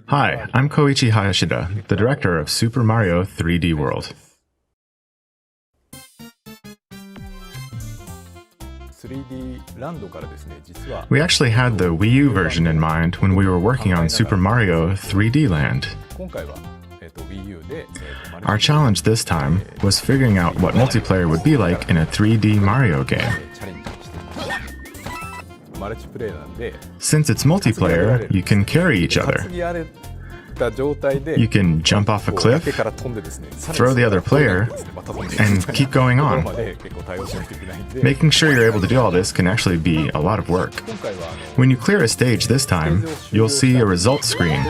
Hi, I'm Koichi Hayashida, the director of Super Mario 3D World. We actually had the Wii U version in mind when we were working on Super Mario 3D Land. Our challenge this time was figuring out what multiplayer would be like in a 3D Mario game. Since it's multiplayer, you can carry each other. You can jump off a cliff, throw the other player, and keep going on. Making sure you're able to do all this can actually be a lot of work. When you clear a stage this time, you'll see a results screen.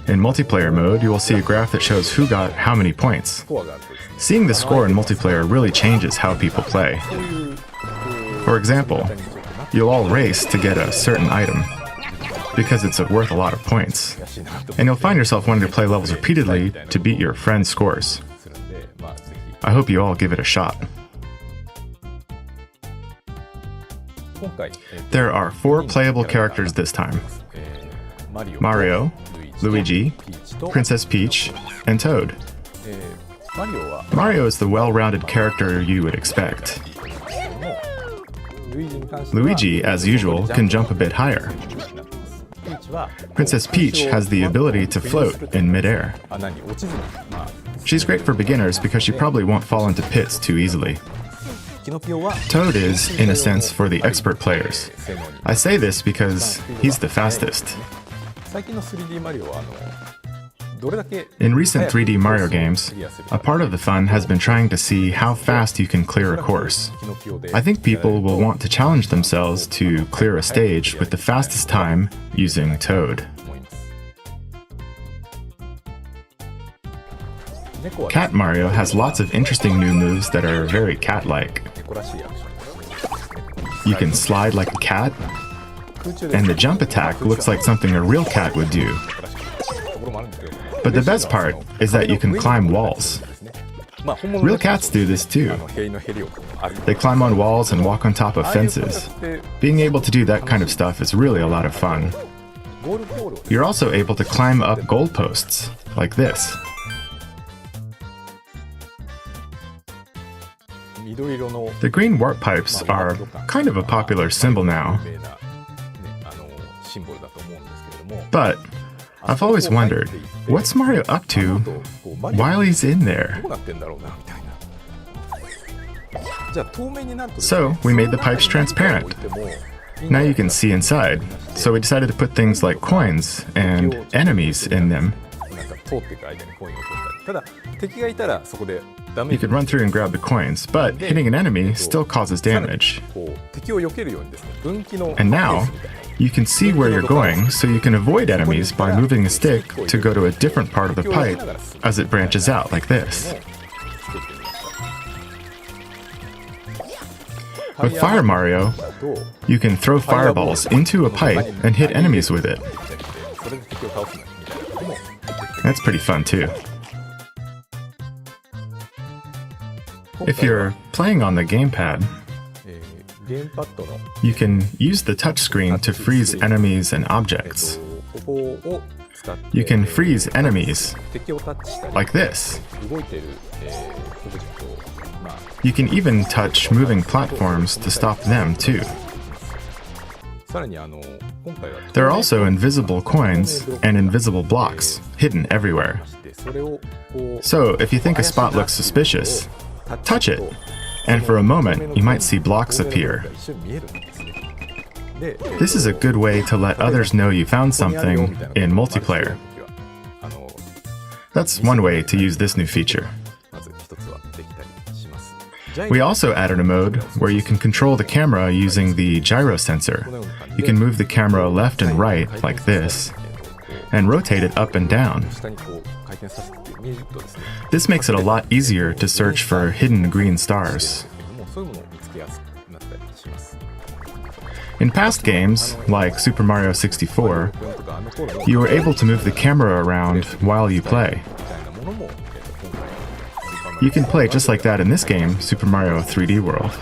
In multiplayer mode, you will see a graph that shows who got how many points. Seeing the score in multiplayer really changes how people play. For example, you'll all race to get a certain item, because it's worth a lot of points. And you'll find yourself wanting to play levels repeatedly to beat your friends' scores. I hope you all give it a shot. There are 4 playable characters this time: Mario, Luigi, Princess Peach, and Toad. Mario is the well-rounded character you would expect. Luigi, as usual, can jump a bit higher. Princess Peach has the ability to float in midair. She's great for beginners because she probably won't fall into pits too easily. Toad is, in a sense, for the expert players. I say this because he's the fastest. In recent 3D Mario games, a part of the fun has been trying to see how fast you can clear a course. I think people will want to challenge themselves to clear a stage with the fastest time using Toad. Cat Mario has lots of interesting new moves that are very cat-like. You can slide like a cat, and the jump attack looks like something a real cat would do. But the best part is that you can climb walls. Real cats do this too. They climb on walls and walk on top of fences. Being able to do that kind of stuff is really a lot of fun. You're also able to climb up goalposts, like this. The green warp pipes are kind of a popular symbol now. But I've always wondered, what's Mario up to while he's in there? So we made the pipes transparent. Now you can see inside, so we decided to put things like coins and enemies in them. You could run through and grab the coins, but hitting an enemy still causes damage. And now, you can see where you're going, so you can avoid enemies by moving a stick to go to a different part of the pipe as it branches out like this. With Fire Mario, you can throw fireballs into a pipe and hit enemies with it. That's pretty fun too. If you're playing on the gamepad, you can use the touchscreen to freeze enemies and objects. You can freeze enemies like this. You can even touch moving platforms to stop them too. There are also invisible coins and invisible blocks hidden everywhere. So if you think a spot looks suspicious, touch it, and for a moment you might see blocks appear. This is a good way to let others know you found something in multiplayer. That's one way to use this new feature. We also added a mode where you can control the camera using the gyro sensor. You can move the camera left and right like this, and rotate it up and down. This makes it a lot easier to search for hidden green stars. In past games, like Super Mario 64, you were able to move the camera around while you play. You can play just like that in this game, Super Mario 3D World.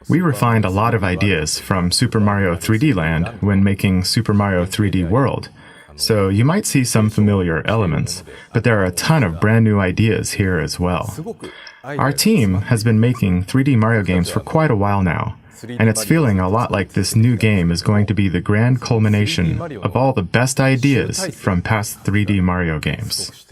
We refined a lot of ideas from Super Mario 3D Land when making Super Mario 3D World, so you might see some familiar elements, but there are a ton of brand new ideas here as well. Our team has been making 3D Mario games for quite a while now, and it's feeling a lot like this new game is going to be the grand culmination of all the best ideas from past 3D Mario games.